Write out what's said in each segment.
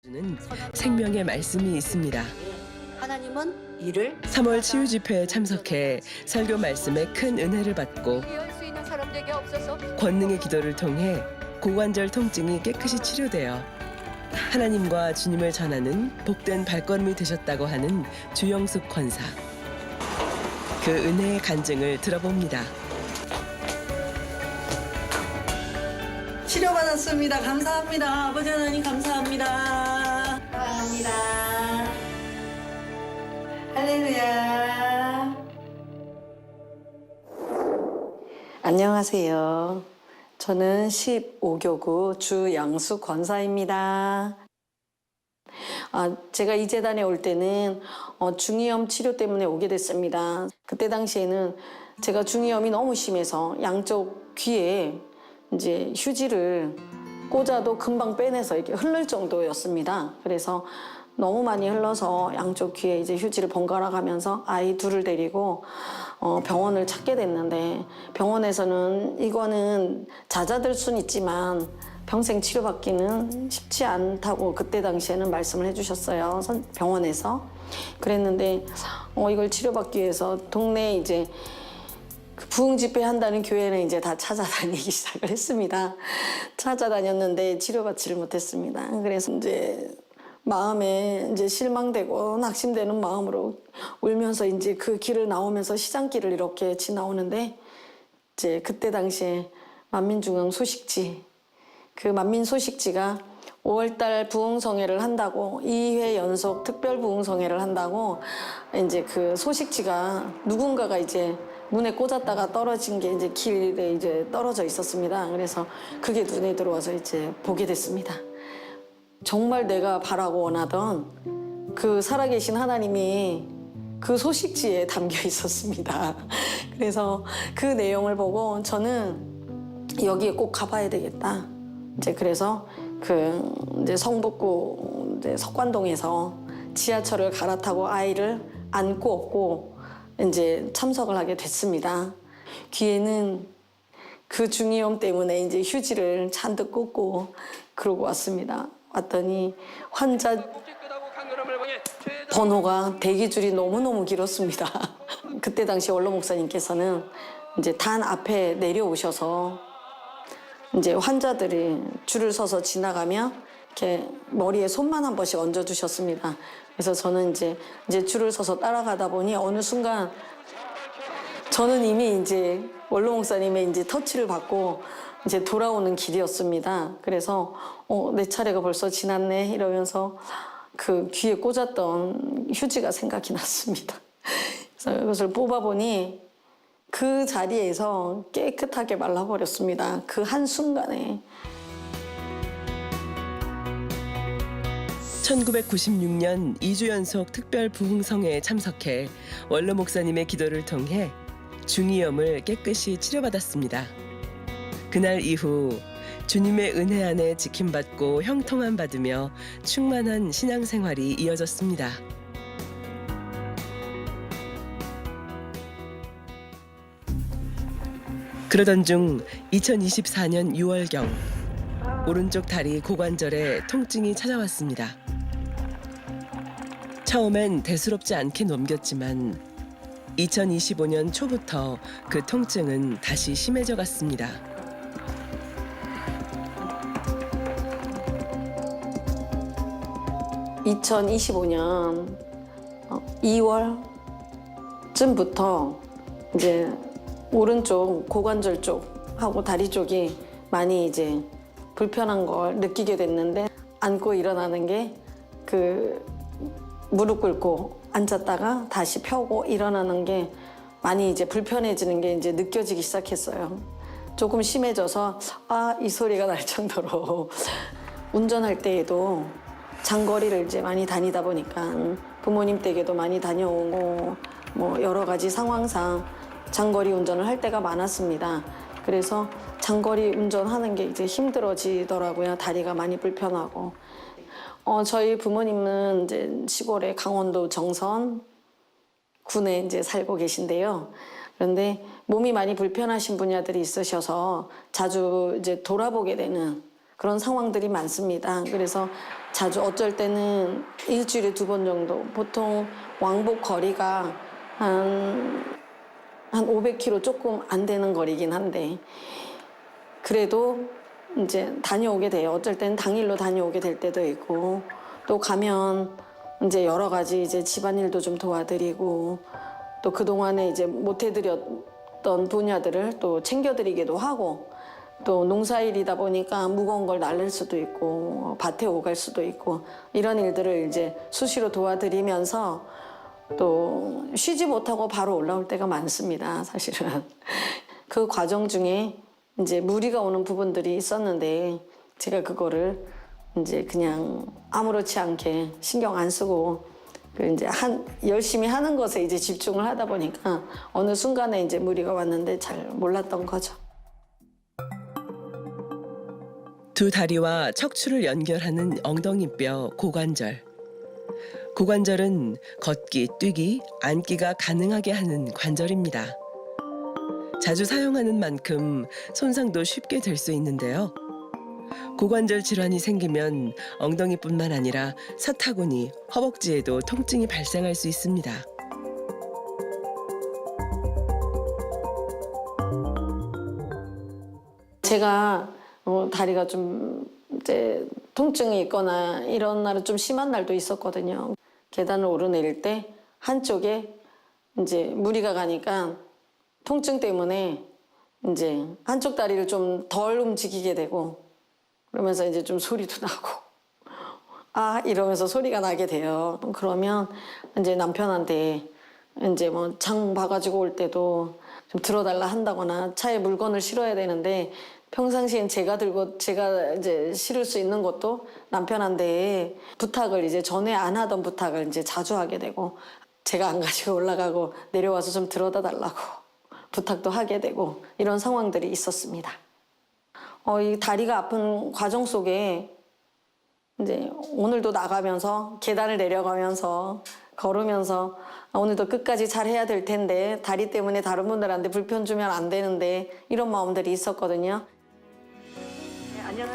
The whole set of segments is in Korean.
는 생명의 말씀이 있습니다. 하나님은 이를 3월 치유 집회에 참석해 설교 말씀에 큰 은혜를 받고 이해할 수 있는 사람들에게 없어서 권능의 기도를 통해 고관절 통증이 깨끗이 치료되어 하나님과 주님을 전하는 복된 발걸음이 되셨다고 하는 주영숙 권사. 그 은혜의 간증을 들어봅니다. 치료받았습니다. 감사합니다. 아버지 하나님 감사합니다. 감사합니다. 할렐루야. 안녕하세요. 저는 15교구 주영숙 권사입니다. 제가 이 재단에 올 때는 중이염 치료 때문에 오게 됐습니다. 그때 당시에는 제가 중이염이 너무 심해서 양쪽 귀에 이제 휴지를 꽂아도 금방 빼내서 이렇게 흐를 정도였습니다. 그래서 너무 많이 흘러서 양쪽 귀에 이제 휴지를 번갈아 가면서 아이 둘을 데리고 병원을 찾게 됐는데, 병원에서는 이거는 잦아들 순 있지만 평생 치료받기는 쉽지 않다고 그때 당시에는 말씀을 해주셨어요. 병원에서. 그랬는데 이걸 치료받기 위해서 동네에 이제 그 부흥 집회 한다는 교회는 이제 다 찾아다니기 시작을 했습니다. 찾아다녔는데 치료받지를 못했습니다. 그래서 이제 마음에 이제 실망되고 낙심되는 마음으로 울면서 이제 그 길을 나오면서 시장길을 이렇게 지나오는데, 이제 그때 당시에 만민중앙 소식지, 그 만민소식지가 5월달 부흥성회를 한다고, 2회 연속 특별 부흥성회를 한다고 이제 그 소식지가 누군가가 이제 문에 꽂았다가 떨어진 게 이제 길에 이제 떨어져 있었습니다. 그래서 그게 눈에 들어와서 이제 보게 됐습니다. 정말 내가 바라고 원하던 그 살아계신 하나님이 그 소식지에 담겨 있었습니다. 그래서 그 내용을 보고 저는 여기에 꼭 가봐야 되겠다. 이제 그래서 그 이제 성북구 이제 석관동에서 지하철을 갈아타고 아이를 안고 업고 이제 참석을 하게 됐습니다. 귀에는 그 중이염 때문에 이제 휴지를 잔뜩 꽂고 그러고 왔습니다. 왔더니 환자 번호가 대기줄이 너무너무 길었습니다. 그때 당시 원로 목사님께서는 이제 단 앞에 내려오셔서 이제 환자들이 줄을 서서 지나가면 이렇게 머리에 손만 한 번씩 얹어주셨습니다. 그래서 저는 이제 줄을 서서 따라가다 보니 어느 순간 저는 이미 이제 원로 목사님의 이제 터치를 받고 이제 돌아오는 길이었습니다. 그래서 내 차례가 벌써 지났네 이러면서 그 귀에 꽂았던 휴지가 생각이 났습니다. 그래서 이것을 뽑아보니 그 자리에서 깨끗하게 말라버렸습니다. 그 한순간에. 1996년 2주 연속 특별 부흥성회에 참석해 원로 목사님의 기도를 통해 중이염을 깨끗이 치료받았습니다. 그날 이후 주님의 은혜 안에 지킴받고 형통함 받으며 충만한 신앙생활이 이어졌습니다. 그러던 중 2024년 6월경 오른쪽 다리 고관절에 통증이 찾아왔습니다. 처음엔 대수롭지 않게 넘겼지만 2025년 초부터 그 통증은 다시 심해져 갔습니다. (2025년 2월쯤부터) 이제 오른쪽 고관절 쪽하고 다리 쪽이 많이 이제 불편한 걸 느끼게 됐는데, 앉고 일어나는 게 그 무릎 꿇고 앉았다가 다시 펴고 일어나는 게 많이 이제 불편해지는 게 이제 느껴지기 시작했어요. 조금 심해져서 이 소리가 날 정도로 운전할 때에도 장거리를 이제 많이 다니다 보니까 부모님 댁에도 많이 다녀오고 뭐 여러 가지 상황상 장거리 운전을 할 때가 많았습니다. 그래서 장거리 운전하는 게 이제 힘들어지더라고요. 다리가 많이 불편하고. 저희 부모님은 이제 시골의 강원도 정선 군에 이제 살고 계신데요. 그런데 몸이 많이 불편하신 분야들이 있으셔서 자주 이제 돌아보게 되는 그런 상황들이 많습니다. 그래서 자주 어쩔 때는 일주일에 2번 정도, 보통 왕복 거리가 한 500km 조금 안 되는 거리긴 한데 그래도 이제 다녀오게 돼요. 어쩔 때는 당일로 다녀오게 될 때도 있고 또 가면 이제 여러 가지 이제 집안일도 좀 도와드리고 또 그동안에 이제 못 해드렸던 분야들을 또 챙겨드리기도 하고 또 농사일이다 보니까 무거운 걸 날릴 수도 있고 밭에 오갈 수도 있고 이런 일들을 이제 수시로 도와드리면서 또 쉬지 못하고 바로 올라올 때가 많습니다. 사실은 그 과정 중에 이제 무리가 오는 부분들이 있었는데 제가 그거를 이제 그냥 아무렇지 않게 신경 안 쓰고 그 이제 열심히 하는 것에 이제 집중을 하다 보니까 어느 순간에 이제 무리가 왔는데 잘 몰랐던 거죠. 두 다리와 척추를 연결하는 엉덩이뼈 고관절. 고관절은 걷기, 뛰기, 앉기가 가능하게 하는 관절입니다. 자주 사용하는 만큼 손상도 쉽게 될 수 있는데요. 고관절 질환이 생기면 엉덩이뿐만 아니라 사타구니, 허벅지에도 통증이 발생할 수 있습니다. 제가 다리가 좀 이제 통증이 있거나 이런 날은 좀 심한 날도 있었거든요. 계단을 오르내릴 때 한쪽에 이제 무리가 가니까 통증 때문에 이제 한쪽 다리를 좀 덜 움직이게 되고 그러면서 이제 좀 소리도 나고 아 이러면서 소리가 나게 돼요. 그러면 이제 남편한테 이제 뭐 장 봐가지고 올 때도 좀 들어달라 한다거나 차에 물건을 실어야 되는데 평상시엔 제가 이제 실을 수 있는 것도 남편한테 부탁을 이제 전에 안 하던 부탁을 이제 자주 하게 되고 제가 안 가지고 올라가고 내려와서 좀 들어다 달라고 부탁도 하게 되고 이런 상황들이 있었습니다. 이 다리가 아픈 과정 속에 이제 오늘도 나가면서 계단을 내려가면서 걸으면서 오늘도 끝까지 잘 해야 될 텐데 다리 때문에 다른 분들한테 불편 주면 안 되는데 이런 마음들이 있었거든요.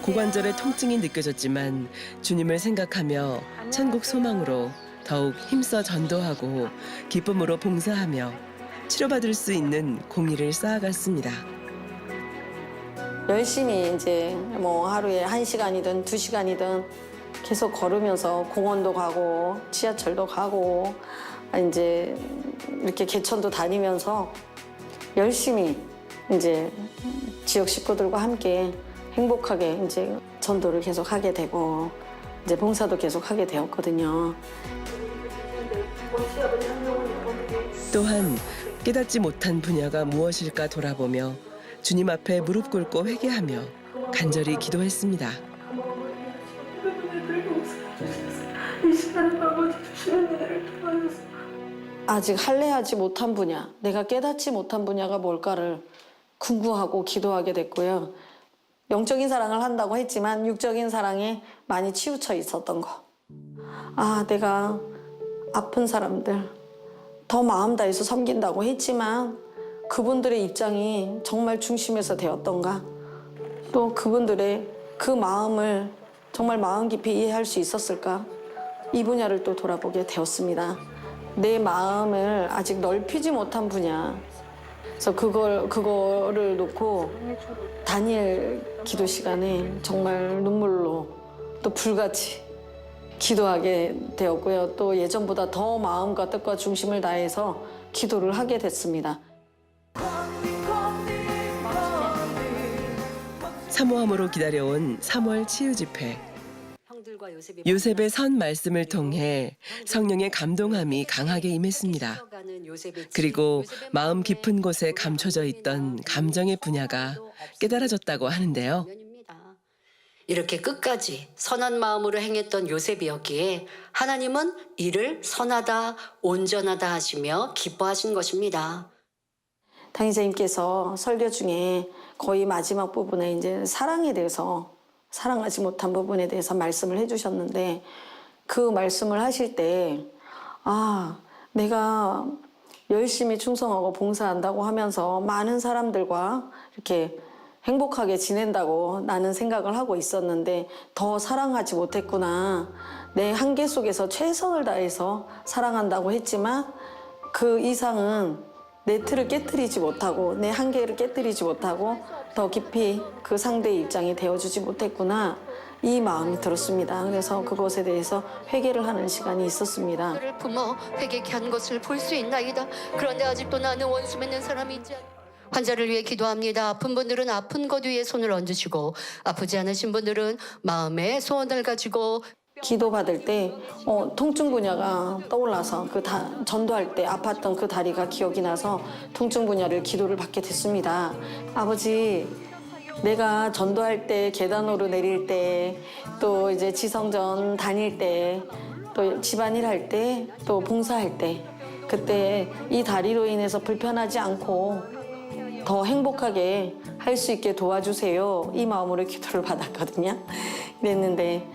고관절의 통증이 느껴졌지만 주님을 생각하며 천국 소망으로 더욱 힘써 전도하고 기쁨으로 봉사하며 치료받을 수 있는 공의를 쌓아갔습니다. 열심히 이제 뭐 하루에 1시간이든 2시간이든 계속 걸으면서 공원도 가고 지하철도 가고 이제 이렇게 개천도 다니면서 열심히 이제 지역 식구들과 함께 행복하게 이제 전도를 계속 하게 되고 이제 봉사도 계속 하게 되었거든요. 또한 깨닫지 못한 분야가 무엇일까 돌아보며 주님 앞에 무릎 꿇고 회개하며 간절히 기도했습니다. 아직 할례하지 못한 분야, 내가 깨닫지 못한 분야가 뭘까를 궁구하고 기도하게 됐고요. 영적인 사랑을 한다고 했지만 육적인 사랑에 많이 치우쳐 있었던 거. 아, 내가 아픈 사람들 더 마음 다해서 섬긴다고 했지만 그분들의 입장이 정말 중심에서 되었던가? 또 그분들의 그 마음을 정말 마음 깊이 이해할 수 있었을까? 이 분야를 또 돌아보게 되었습니다. 내 마음을 아직 넓히지 못한 분야. 그래서 그거를 놓고 다니엘 기도 시간에 정말 눈물로 또 불같이 기도하게 되었고요. 또 예전보다 더 마음과 뜻과 중심을 다해서 기도를 하게 됐습니다. 사모함으로 기다려온 3월 치유 집회. 요셉의 선 말씀을 통해 성령의 감동함이 강하게 임했습니다. 그리고 마음 깊은 곳에 감춰져 있던 감정의 분야가 깨달아졌다고 하는데요. 이렇게 끝까지 선한 마음으로 행했던 요셉이었기에 하나님은 이를 선하다, 온전하다 하시며 기뻐하신 것입니다. 당의자님께서 설교 중에 거의 마지막 부분에 이제 사랑에 대해서 사랑하지 못한 부분에 대해서 말씀을 해주셨는데 그 말씀을 하실 때 내가 열심히 충성하고 봉사한다고 하면서 많은 사람들과 이렇게 행복하게 지낸다고 나는 생각을 하고 있었는데 더 사랑하지 못했구나. 내 한계 속에서 최선을 다해서 사랑한다고 했지만 그 이상은 내 틀을 깨뜨리지 못하고 내 한계를 깨뜨리지 못하고 더 깊이 그 상대의 입장이 되어주지 못했구나. 이 마음이 들었습니다. 그래서 그것에 대해서 회개를 하는 시간이 있었습니다. 나를 품어 회개케 한 것을 볼 수 있나이다. 그런데 아직도 나는 원수 맺는 사람이 있지 않다. 환자를 위해 기도합니다. 아픈 분들은 아픈 것 위에 손을 얹으시고 아프지 않으신 분들은 마음의 소원을 가지고 기도받을 때 통증 분야가 떠올라서 전도할 때 아팠던 그 다리가 기억이 나서 통증 분야를 기도를 받게 됐습니다. 아버지, 내가 전도할 때 계단 오르내릴 때 또 이제 지성전 다닐 때 또 집안일 할 때 또 봉사할 때 그때 이 다리로 인해서 불편하지 않고 더 행복하게 할 수 있게 도와주세요. 이 마음으로 기도를 받았거든요. 그랬는데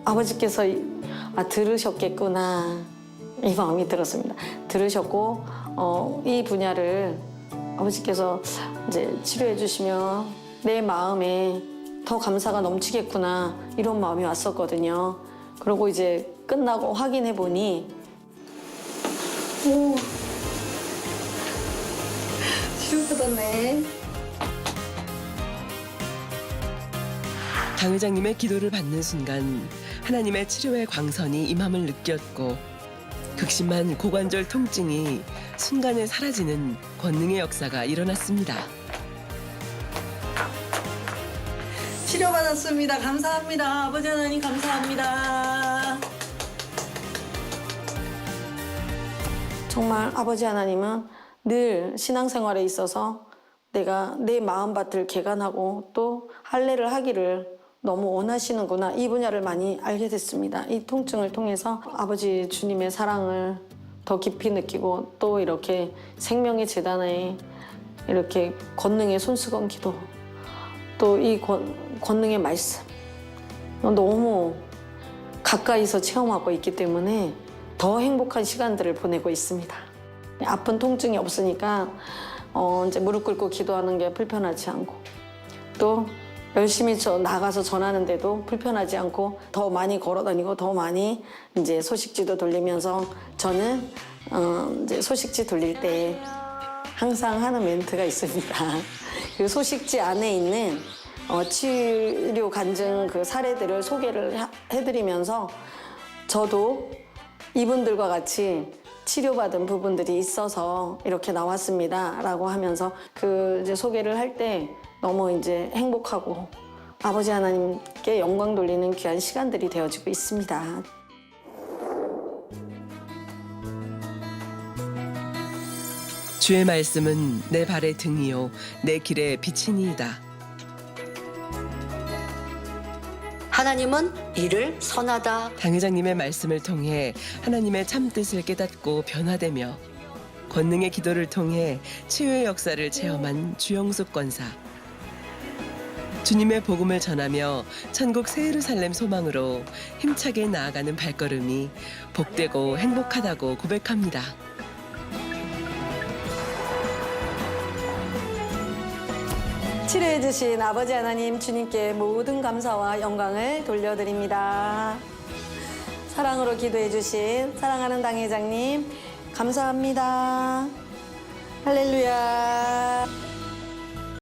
아버지께서 들으셨겠구나 이 마음이 들었습니다. 들으셨고 이 분야를 아버지께서 이제 치료해 주시면 내 마음에 더 감사가 넘치겠구나 이런 마음이 왔었거든요. 그리고 이제 끝나고 확인해 보니 치료받았네. 강 회장님의 기도를 받는 순간 하나님의 치료의 광선이 임함을 느꼈고 극심한 고관절 통증이 순간에 사라지는 권능의 역사가 일어났습니다. 치료받았습니다. 감사합니다. 아버지 하나님 감사합니다. 정말 아버지 하나님은 늘 신앙생활에 있어서 내가 내 마음밭을 개간하고 또 할례를 하기를 너무 원하시는구나 이 분야를 많이 알게 됐습니다. 이 통증을 통해서 아버지 주님의 사랑을 더 깊이 느끼고 또 이렇게 생명의 재단에 이렇게 권능의 손수건 기도 또 이 권능의 말씀 너무 가까이서 체험하고 있기 때문에 더 행복한 시간들을 보내고 있습니다. 아픈 통증이 없으니까 이제 무릎 꿇고 기도하는 게 불편하지 않고 또 열심히 나가서 전하는데도 불편하지 않고 더 많이 걸어다니고 더 많이 이제 소식지도 돌리면서 저는 이제 소식지 돌릴 때 항상 하는 멘트가 있습니다. 그 소식지 안에 있는 치료 간증 그 사례들을 소개를 해드리면서 저도 이분들과 같이 치료받은 부분들이 있어서 이렇게 나왔습니다. 라고 하면서 그 이제 소개를 할 때 너무 이제 행복하고 아버지 하나님께 영광 돌리는 귀한 시간들이 되어지고 있습니다. 주의 말씀은 내 발의 등이요 내 길의 빛이니이다. 하나님은 이를 선하다. 강 회장님의 말씀을 통해 하나님의 참뜻을 깨닫고 변화되며 권능의 기도를 통해 치유의 역사를 체험한 주영숙 권사. 주님의 복음을 전하며 천국 새 예루살렘 소망으로 힘차게 나아가는 발걸음이 복되고 행복하다고 고백합니다. 치료해 주신 아버지 하나님 주님께 모든 감사와 영광을 돌려드립니다. 사랑으로 기도해 주신 사랑하는 당 회장님 감사합니다. 할렐루야.